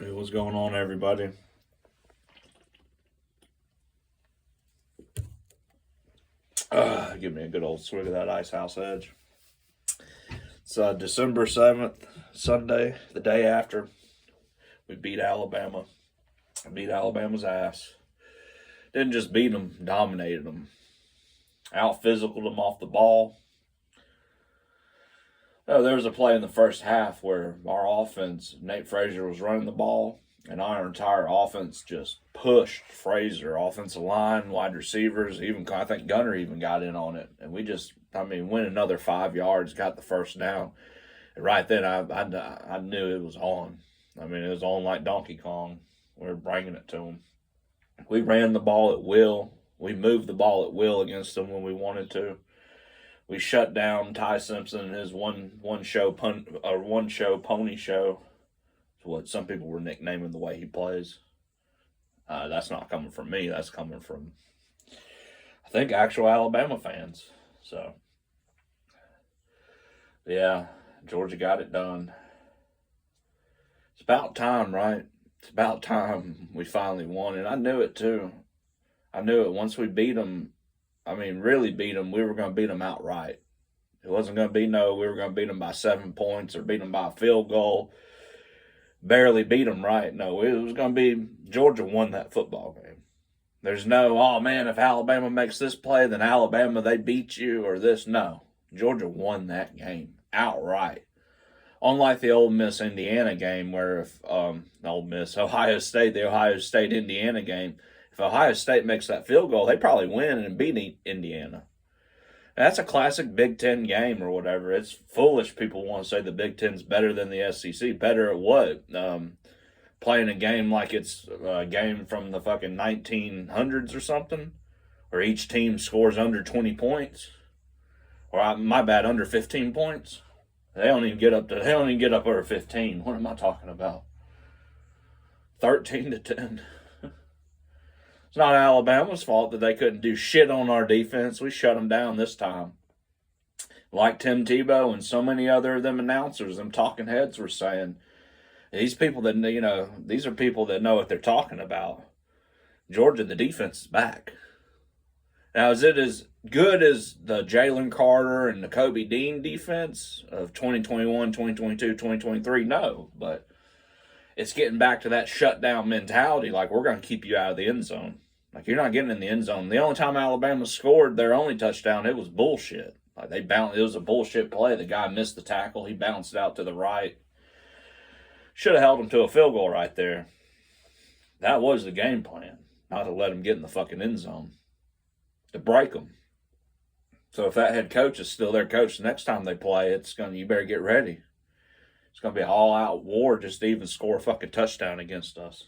Hey, what's going on, everybody? Give me a good old swig of that Ice House Edge. It's December 7th, Sunday, the day after we beat Alabama. Beat Alabama's ass. Didn't just beat them, dominated them. Out physicaled them off the ball. Oh, there was a play in the first half where our offense, Nate Frazier was running the ball, and our entire offense just pushed Frazier, offensive line, wide receivers, even I think Gunner even got in on it, and we just, went another 5 yards, got the first down. And right then, I knew it was on. It was on like Donkey Kong. We were bringing it to them. We ran the ball at will. We moved the ball at will against them when we wanted to. We shut down Ty Simpson and his one show pony show. It's what some people were nicknaming the way he plays. That's not coming from me. That's coming from, I think, actual Alabama fans. So, yeah, Georgia got it done. It's about time, right? It's about time we finally won, and I knew it too. I knew it once we beat them. Really beat them. We were going to beat them outright. It wasn't going to be we were going to beat them by 7 points or beat them by a field goal. Barely beat them, right? No, it was going to be Georgia won that football game. There's no, oh man, if Alabama makes this play, then Alabama, they beat you or this. No, Georgia won that game outright. Unlike the Ole Miss Indiana game where if the Ohio State Indiana game, if Ohio State makes that field goal, they probably win and beat Indiana. That's a classic Big Ten game or whatever. It's foolish people want to say the Big Ten's better than the SEC. Better at what? Playing a game like it's a game from the fucking 1900s or something, where each team scores under 20 points, or under 15 points. They don't even get up over 15. What am I talking about? 13-10. It's not Alabama's fault that they couldn't do shit on our defense. We shut them down this time. Like Tim Tebow and so many other of them announcers, them talking heads were saying, these people that, these are people that know what they're talking about. Georgia, the defense is back. Now, is it as good as the Jalen Carter and the Kobe Dean defense of 2021, 2022, 2023? No, but it's getting back to that shutdown mentality, like we're going to keep you out of the end zone. Like you're not getting in the end zone. The only time Alabama scored their only touchdown, it was bullshit. Like it was a bullshit play. The guy missed the tackle. He bounced it out to the right. Should have held him to a field goal right there. That was the game plan, not to let him get in the fucking end zone, to break them. So if that head coach is still their coach the next time they play, you better get ready. It's going to be an all-out war just to even score a fucking touchdown against us.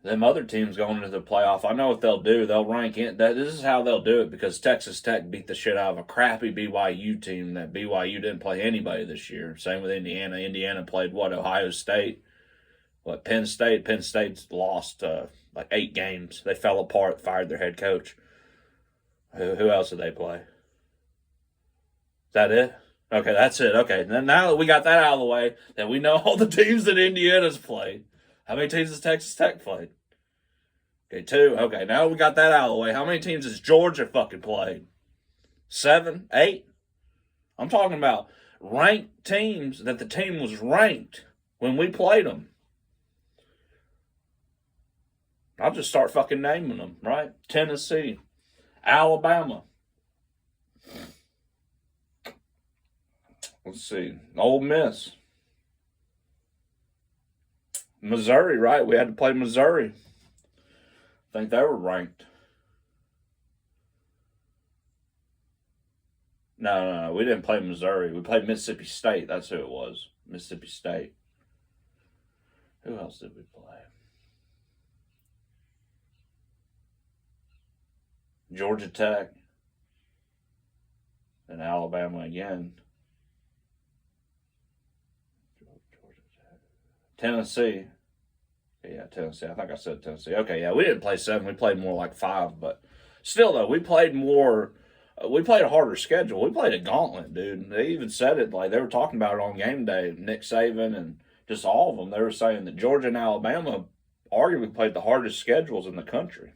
Them other teams going into the playoff, I know what they'll do. They'll rank in. This is how they'll do it because Texas Tech beat the shit out of a crappy BYU team that BYU didn't play anybody this year. Same with Indiana. Indiana played, Ohio State? Penn State? Penn State's lost like 8 games. They fell apart, fired their head coach. Who else did they play? Is that it? Okay, that's it. Okay, now that we got that out of the way, then we know all the teams that Indiana's played. How many teams has Texas Tech played? Okay, 2. Okay, now we got that out of the way. How many teams has Georgia fucking played? 7? 8? I'm talking about ranked teams that the team was ranked when we played them. I'll just start fucking naming them, right? Tennessee, Alabama. Let's see. Ole Miss. Missouri, right? We had to play Missouri. I think they were ranked. No. We didn't play Missouri. We played Mississippi State. That's who it was. Mississippi State. Who else did we play? Georgia Tech. And Alabama again. Tennessee. Yeah, Tennessee. I think I said Tennessee. Okay, yeah, we didn't play 7. We played more like 5. But still, though, we played more. We played a harder schedule. We played a gauntlet, dude. They even said it. Like, they were talking about it on game day. Nick Saban and just all of them. They were saying that Georgia and Alabama arguably played the hardest schedules in the country.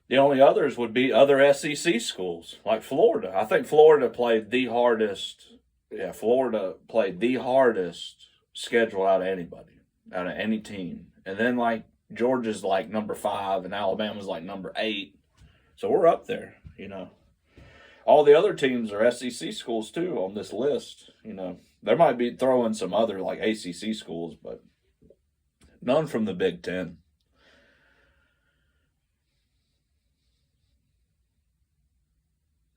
The only others would be other SEC schools, like Florida. I think Florida played the hardest. Yeah, Florida played the hardest schedule out of anybody, out of any team. And then, like, Georgia's like number 5 and Alabama's like number 8. So we're up there, you know. All the other teams are SEC schools, too, on this list, you know. There might be throwing some other, like, ACC schools, but none from the Big Ten.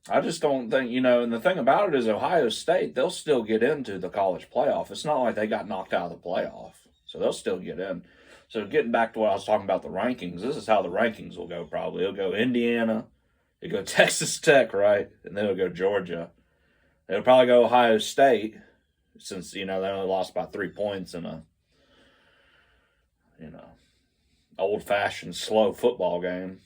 I just don't think, you know, and the thing about it is Ohio State, they'll still get into the college playoff. It's not like they got knocked out of the playoff. So they'll still get in. So getting back to what I was talking about, the rankings, this is how the rankings will go probably. It'll go Indiana, it'll go Texas Tech, right? And then it'll go Georgia. It'll probably go Ohio State, since, you know, they only lost by 3 points in a, you know, old-fashioned slow football game.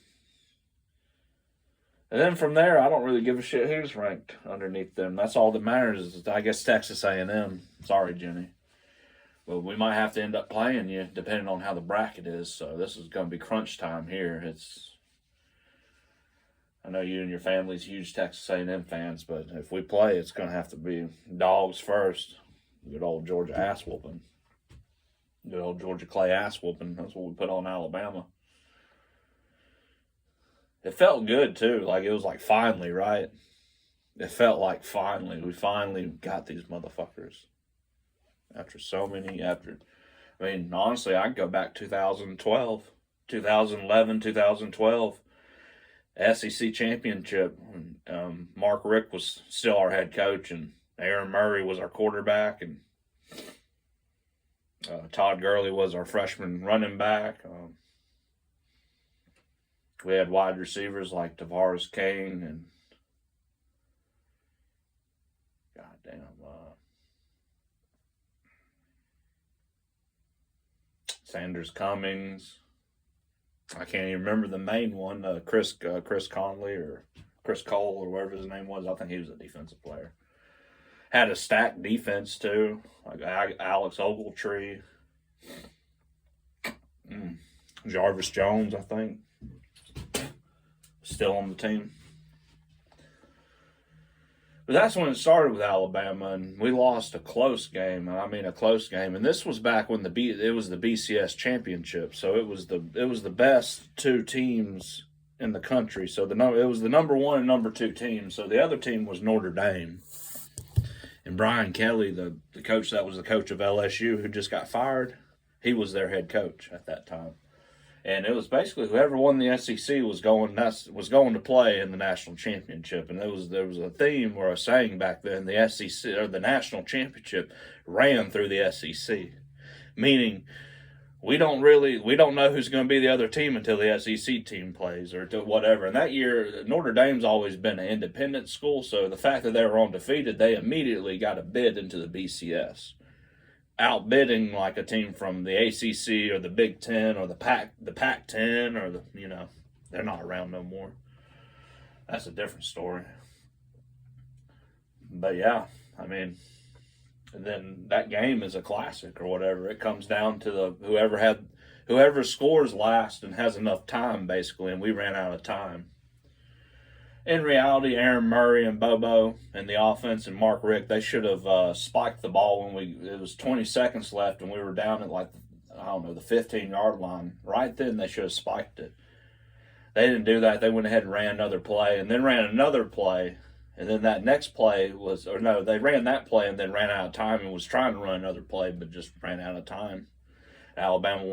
And then from there, I don't really give a shit who's ranked underneath them. That's all that matters is, I guess, Texas A&M. Sorry, Jenny. Well, we might have to end up playing you depending on how the bracket is. So this is going to be crunch time here. I know you and your family's huge Texas A&M fans, but if we play, it's going to have to be Dawgs first. Good old Georgia ass whooping. Good old Georgia Clay ass whooping. That's what we put on Alabama. It felt good, too. Like, it was like, finally, right? It felt like finally. We finally got these motherfuckers. After so many, I mean, honestly, I could go back 2012, 2011, 2012, SEC championship. Mark Richt was still our head coach, and Aaron Murray was our quarterback, and Todd Gurley was our freshman running back. We had wide receivers like Tavares Kane and Sanders Cummings. I can't even remember the main one. Chris Conley or Chris Cole or whatever his name was. I think he was a defensive player. Had a stacked defense too, like Alex Ogletree, Jarvis Jones, I think, still on the team. But that's when it started with Alabama, and we lost a close game. I mean, a close game, and this was back when it was the BCS championship, so it was the best 2 teams in the country. So it was the number 1 and number 2 team. So the other team was Notre Dame, and Brian Kelly, the coach that was the coach of LSU, who just got fired, he was their head coach at that time. And it was basically whoever won the SEC was going to play in the national championship. And there was a theme or a saying back then: the SEC or the national championship ran through the SEC, meaning we don't know who's going to be the other team until the SEC team plays or whatever. And that year, Notre Dame's always been an independent school, so the fact that they were undefeated, they immediately got a bid into the BCS. Outbidding like a team from the ACC or the Big Ten or the Pac-10 or they're not around no more. That's a different story. But yeah, I mean, and then that game is a classic or whatever. It comes down to whoever scores last and has enough time basically, and we ran out of time. In reality, Aaron Murray and Bobo and the offense and Mark Richt, they should have spiked the ball when it was 20 seconds left and we were down at the 15-yard line. Right then, they should have spiked it. They didn't do that. They went ahead and ran another play and then ran another play. And then that next play they ran that play and then ran out of time and was trying to run another play but just ran out of time. Alabama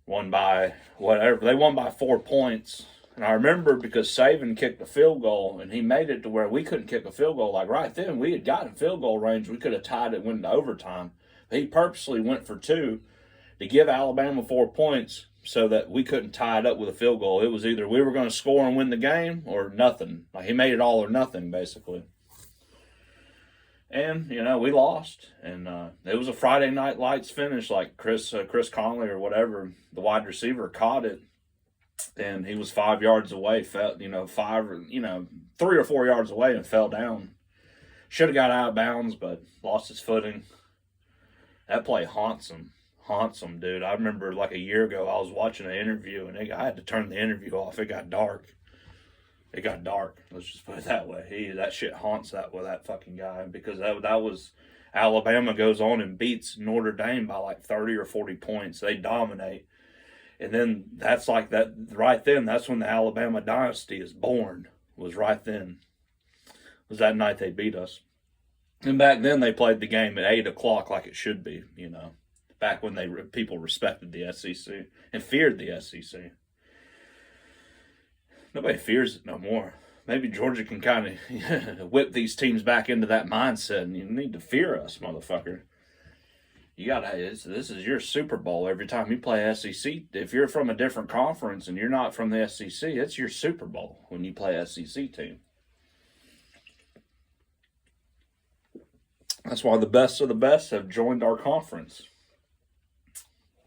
won by whatever. They won by 4 points. And I remember because Saban kicked a field goal, and he made it to where we couldn't kick a field goal. Like right then, we had gotten field goal range. We could have tied it, went into overtime. But he purposely went for 2 to give Alabama 4 points so that we couldn't tie it up with a field goal. It was either we were going to score and win the game or nothing. Like he made it all or nothing, basically. And, we lost. And it was a Friday Night Lights finish, like Chris Conley or whatever, the wide receiver, caught it. And he was 5 yards away, 3 or 4 yards away and fell down. Should have got out of bounds, but lost his footing. That play haunts them. Haunts them, dude. I remember like a year ago, I was watching an interview, and I had to turn the interview off. It got dark. It got dark. Let's just put it that way. That shit haunts that fucking guy, because that was Alabama goes on and beats Notre Dame by like 30 or 40 points. They dominate. And then that's like that right then. That's when the Alabama dynasty is born. Was right then. Was that night they beat us. And back then they played the game at 8 o'clock like it should be, you know. Back when people respected the SEC and feared the SEC. Nobody fears it no more. Maybe Georgia can kind of whip these teams back into that mindset, and you need to fear us, motherfucker. You gotta. This is your Super Bowl every time you play SEC. If you're from a different conference and you're not from the SEC, it's your Super Bowl when you play SEC team. That's why the best of the best have joined our conference.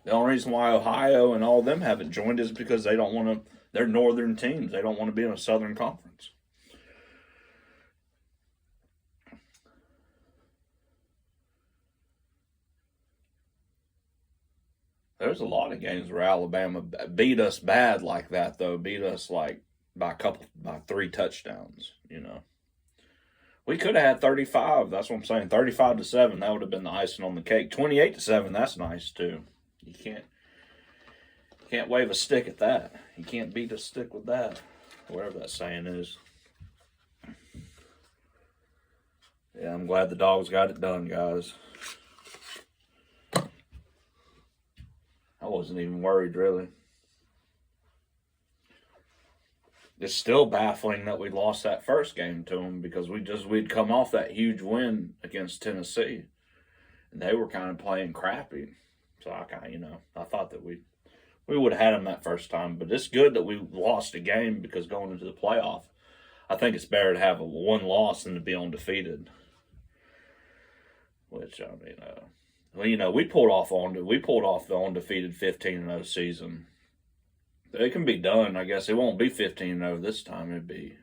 The only reason why Ohio and all of them haven't joined is because they don't want to. They're northern teams. They don't want to be in a southern conference. There's a lot of games where Alabama beat us bad like that, though. Beat us like by 3 touchdowns, you know. We could have had 35. That's what I'm saying. 35-7. That would have been the icing on the cake. 28-7. That's nice too. You can't wave a stick at that. You can't beat a stick with that. Whatever that saying is. Yeah, I'm glad the Dawgs got it done, guys. I wasn't even worried, really. It's still baffling that we lost that first game to them, because we'd come off that huge win against Tennessee, and they were kind of playing crappy. So I thought that we would have had them that first time, but it's good that we lost a game, because going into the playoff, I think it's better to have a one loss than to be undefeated. Which we pulled off the undefeated 15-0 season. It can be done. I guess it won't be 15-0 this time. It'd be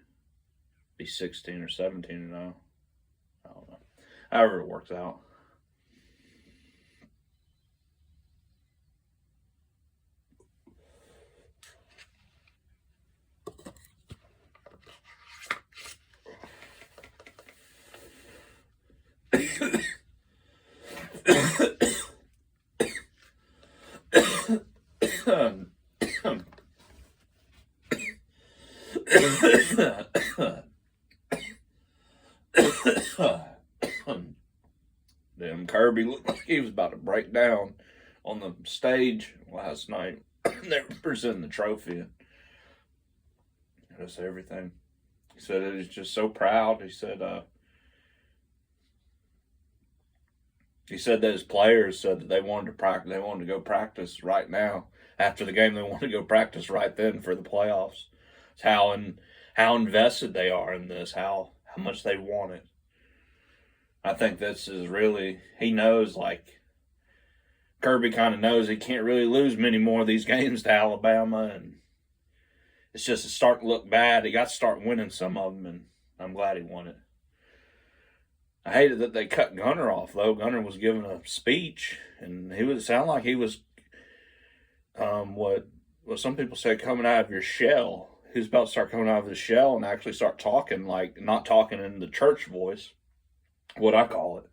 16 or 17-0. I don't know. However it works out. Damn, Kirby looked like he was about to break down on the stage last night. They were presenting the trophy. Just everything. He said he was just so proud. He said that his players said that they wanted to practice. They wanted to go practice right now. After the game, they wanted to go practice right then for the playoffs. It's how invested they are in this. How much they want it. I think this is really, he knows, like, Kirby kind of knows he can't really lose many more of these games to Alabama, and it's starting to look bad. He got to start winning some of them, and I'm glad he won it. I hated that they cut Gunner off, though. Gunner was giving a speech, and he would sound like he was, what some people say, coming out of your shell. He was about to start coming out of his shell and actually start talking, like, not talking in the church voice. What I call it.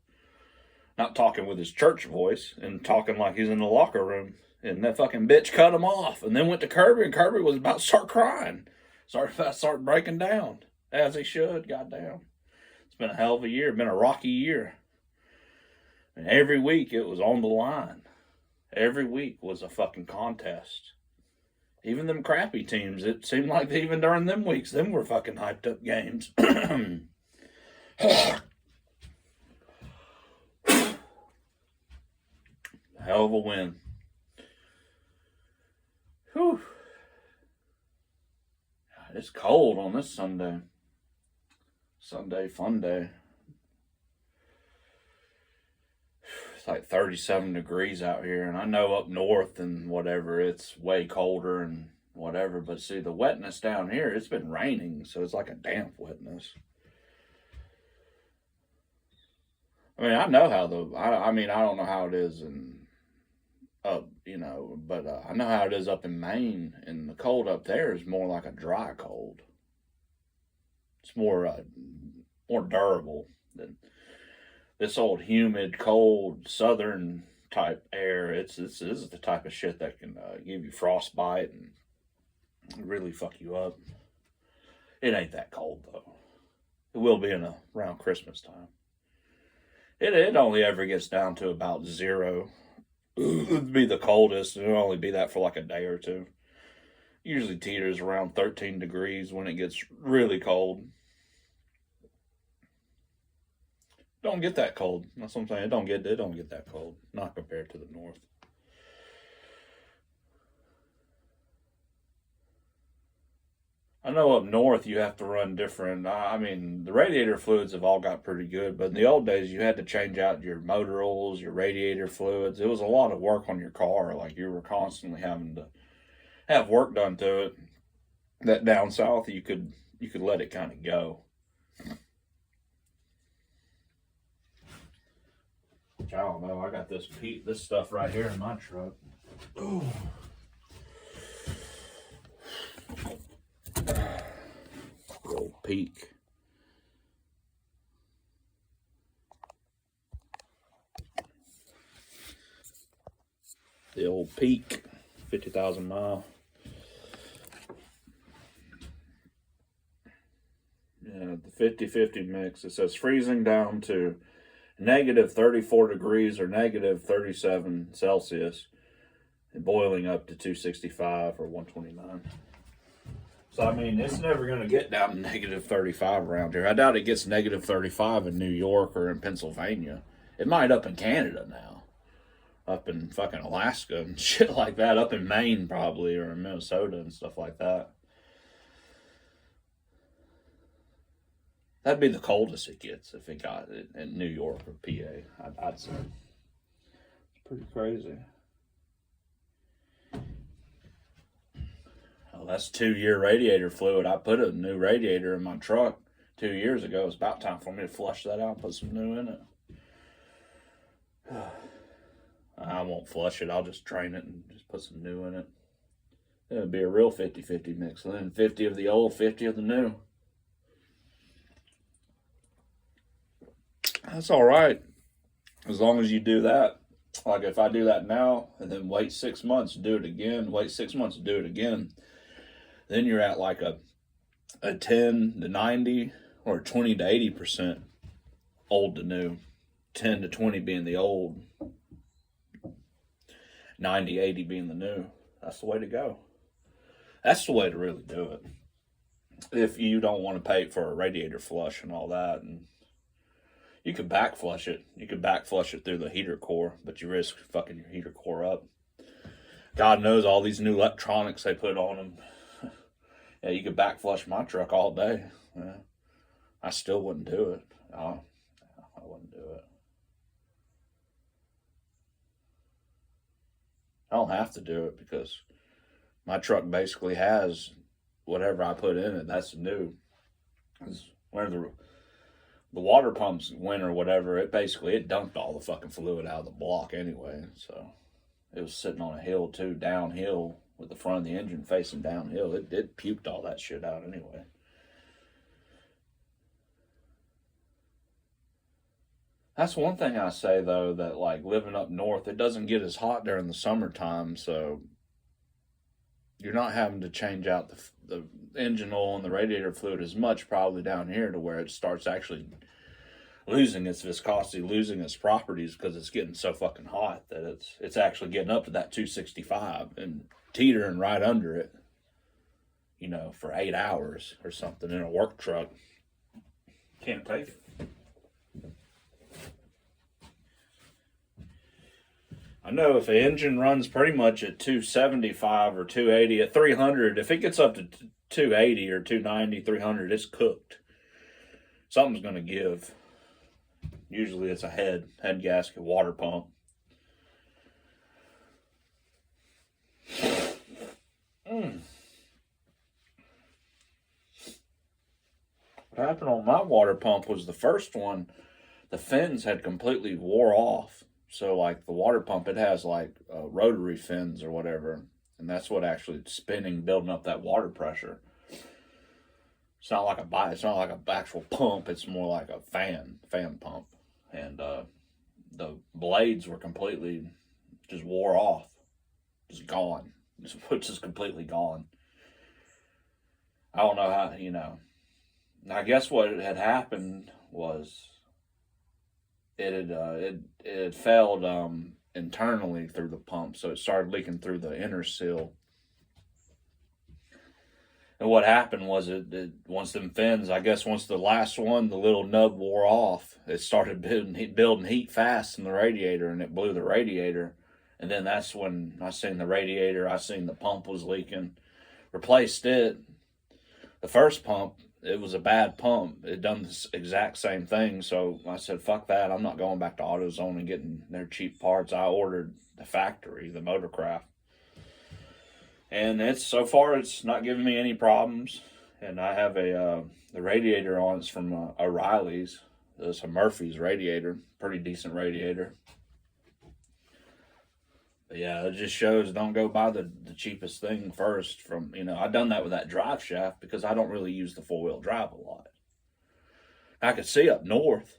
Not talking with his church voice, and talking like he's in the locker room. And that fucking bitch cut him off, and then went to Kirby, and Kirby was about to start crying. Start breaking down, as he should. Goddamn. It's been a hell of a year. It's been a rocky year. And every week it was on the line. Every week was a fucking contest. Even them crappy teams, it seemed like even during them weeks, them were fucking hyped up games. Hell of a win. Whew. It's cold on this Sunday. Sunday fun day. It's like 37 degrees out here, and I know up north and whatever, it's way colder and whatever, but see, the wetness down here, it's been raining, so it's like a damp wetness. I mean, I know how I mean, I don't know how it is up, but I know how it is up in Maine, and the cold up there is more like a dry cold. It's more durable than this old humid, cold, southern type air. This is the type of shit that can give you frostbite and really fuck you up. It ain't that cold though. It will be around Christmas time. It only ever gets down to about 0. It'd be the coldest, and it'll only be that for like a day or two. Usually teeters around 13 degrees when it gets really cold. Don't get that cold. That's what I'm saying. It don't get that cold. Not compared to the north. I know up north you have to run different. I mean, the radiator fluids have all got pretty good, but in the old days you had to change out your motor oils, your radiator fluids. It was a lot of work on your car. Like you were constantly having to have work done to it. That down south you could let it kind of go. Which I don't know. I got this stuff right here in my truck. Ooh. The old Peak. The old Peak, 50,000 mile. Yeah, the 50-50 mix. It says freezing down to negative 34 degrees or negative 37 Celsius and boiling up to 265 or 129. So, I mean, it's never going to get down to negative 35 around here. I doubt it gets negative 35 in New York or in Pennsylvania. It might up in Canada now. Up in fucking Alaska and shit like that. Up in Maine, probably, or in Minnesota and stuff like that. That'd be the coldest it gets if it got it in New York or PA, I'd say. It's pretty crazy. Oh, that's 2-year radiator fluid. I put a new radiator in my truck 2 years ago. It's about time for me to flush that out and put some new in it. I won't flush it. I'll just drain it and just put some new in it. It'll be a real 50-50 mix. Then 50 of the old, 50 of the new. That's all right. As long as you do that. Like if I do that now and then wait 6 months to do it again, wait 6 months to do it again, then you're at like a 10 to 90 or 20 to 80% old to new. 10 to 20 being the old, 90, 80 being the new. That's the way to go. That's the way to really do it. If you don't want to pay for a radiator flush and all that, and you could back flush it. You could back flush it through the heater core, but you risk fucking your heater core up. God knows all these new electronics they put on them. Yeah, you could back flush my truck all day. Yeah. I still wouldn't do it. I wouldn't do it. I don't have to do it because my truck basically has whatever I put in it. That's new. Where the water pumps went or whatever, it dumped all the fucking fluid out of the block anyway. So it was sitting on a hill too, downhill, with the front of the engine facing downhill. It puked all that shit out anyway. That's one thing I say though, that like living up north, it doesn't get as hot during the summertime, so you're not having to change out the engine oil and the radiator fluid as much probably down here, to where it starts actually losing its viscosity, losing its properties, because it's getting so fucking hot that it's actually getting up to that 265 and teetering right under it, for 8 hours or something in a work truck. Can't take it. I know if an engine runs pretty much at 275 or 280, at 300, if it gets up to 280 or 290, 300, it's cooked. Something's going to give. Usually it's a head gasket, water pump. What happened on my water pump was the first one, the fins had completely wore off. So like the water pump, it has like rotary fins or whatever, and that's what actually spinning, building up that water pressure. It's not like it's not like an actual pump. It's more like a fan pump, and the blades were completely just wore off, just gone, just completely gone. I don't know how, I guess what had happened was it had failed internally through the pump, so it started leaking through the inner seal. And what happened was once them fins, I guess once the last one, the little nub wore off, it started building heat fast in the radiator, and it blew the radiator. And then that's when I seen the radiator, I seen the pump was leaking, replaced it. The first pump, it was a bad pump. It done the exact same thing. So I said, fuck that. I'm not going back to AutoZone and getting their cheap parts. I ordered the factory, the Motorcraft. And so far it's not giving me any problems. And I have the radiator on. It's from O'Reilly's. It's a Murphy's radiator, pretty decent radiator. But yeah, it just shows don't go buy the cheapest thing first. I done that with that drive shaft because I don't really use the 4-wheel drive a lot. I could see up north.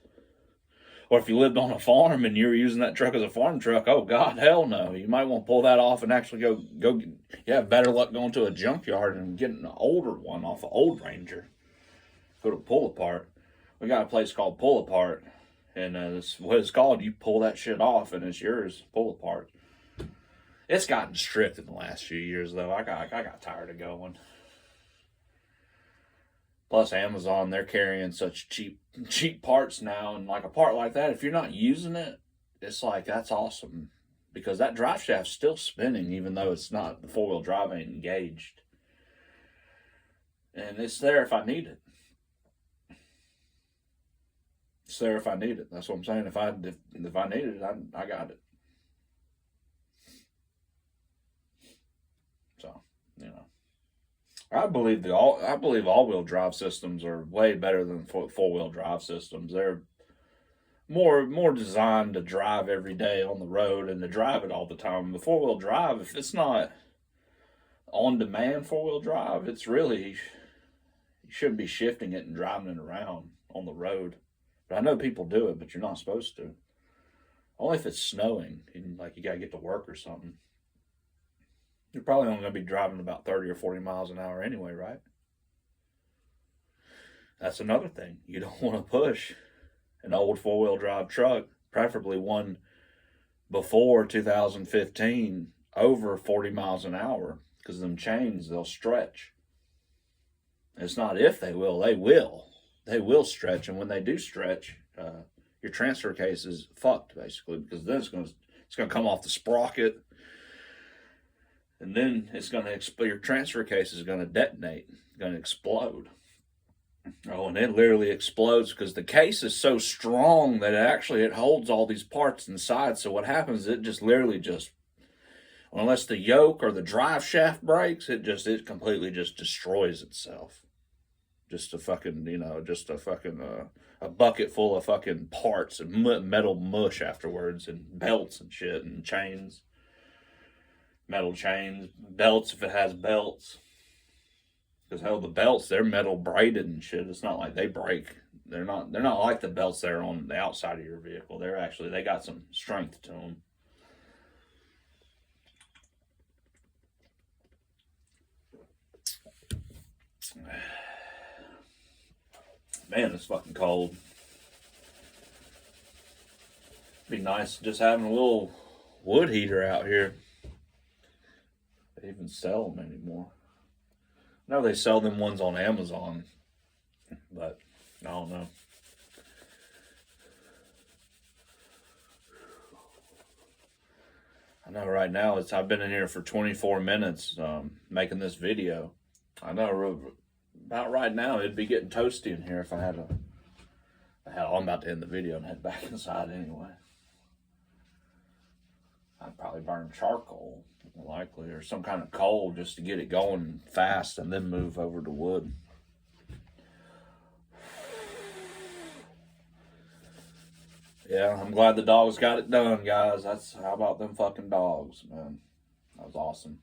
Or if you lived on a farm and you were using that truck as a farm truck, oh God, hell no. You might want to pull that off and actually go. You have better luck going to a junkyard and getting an older one off an old Ranger. Go to Pull Apart. We got a place called Pull Apart, and that's what it's called. You pull that shit off and it's yours. Pull Apart. It's gotten strict in the last few years though. I got tired of going. Plus Amazon, they're carrying such cheap parts now, and like a part like that, if you're not using it, it's like that's awesome. Because that drive shaft's still spinning even though it's not, the 4-wheel drive ain't engaged. And it's there if I need it. It's there if I need it. That's what I'm saying. If I need it, I got it. So, I believe all-wheel drive systems are way better than 4-wheel drive systems. They're more designed to drive every day on the road and to drive it all the time. The 4-wheel drive, if it's not on-demand 4-wheel drive, it's really, you shouldn't be shifting it and driving it around on the road. But I know people do it, but you're not supposed to. Only if it's snowing and like you gotta get to work or something. You're probably only going to be driving about 30 or 40 miles an hour anyway, right? That's another thing. You don't want to push an old 4-wheel drive truck, preferably one before 2015, over 40 miles an hour, because them chains, they'll stretch. It's not if they will, they will. They will stretch, and when they do stretch, your transfer case is fucked, basically, because then it's going to come off the sprocket. And then it's going to your transfer case is going to detonate, going to explode. Oh, and it literally explodes because the case is so strong that it holds all these parts inside. So what happens? It just literally unless the yoke or the drive shaft breaks, it completely just destroys itself. Just a fucking a bucket full of fucking parts and metal mush afterwards, and belts and shit and chains. Metal chains, belts if it has belts. Because hell, the belts, they're metal braided and shit. It's not like they break. They're not like the belts that are on the outside of your vehicle. They got some strength to them. Man, it's fucking cold. Be nice just having a little wood heater out here. They even sell them anymore. I know they sell them ones on Amazon, but I don't know. I know right now I've been in here for 24 minutes making this video. I know about right now it'd be getting toasty in here if I had hell, I'm about to end the video and head back inside anyway. I'd probably burn charcoal, likely, or some kind of coal just to get it going fast and then move over to wood. Yeah, I'm glad the Dawgs got it done, guys. How about them fucking Dawgs, man? That was awesome.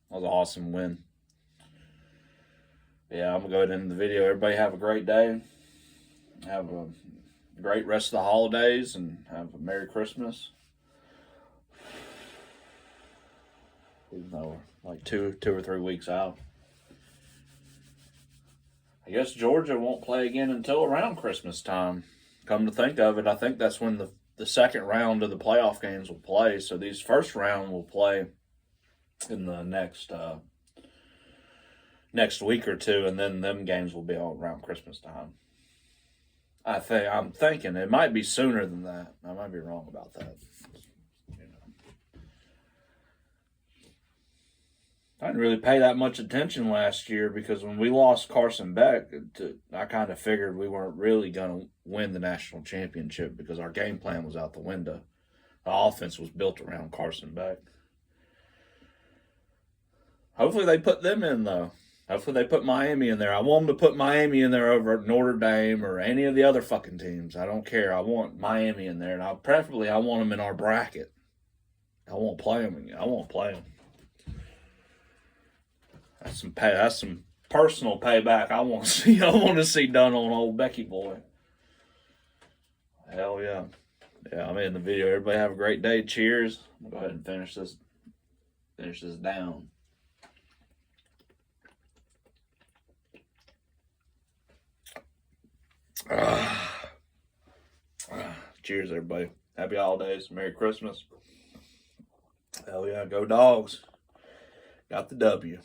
That was an awesome win. Yeah, I'm gonna go ahead and end the video. Everybody have a great day. Have a great rest of the holidays and have a Merry Christmas. Even though we're like two or 3 weeks out. I guess Georgia won't play again until around Christmas time. Come to think of it, I think that's when the second round of the playoff games will play. So these first round will play in the next week or two, and then them games will be all around Christmas time. I'm thinking it might be sooner than that. I might be wrong about that. I didn't really pay that much attention last year because when we lost Carson Beck, I kind of figured we weren't really going to win the national championship because our game plan was out the window. The offense was built around Carson Beck. Hopefully they put them in, though. Hopefully they put Miami in there. I want them to put Miami in there over Notre Dame or any of the other fucking teams. I don't care. I want Miami in there, and preferably I want them in our bracket. I won't play them. I won't play them. That's some personal payback. I want to see. I want to see done on old Becky boy. Hell yeah. Yeah, I'm in the video. Everybody have a great day. Cheers. I'm gonna go ahead and finish this down. Cheers, everybody. Happy holidays. Merry Christmas. Hell yeah. Go Dogs. Got the W.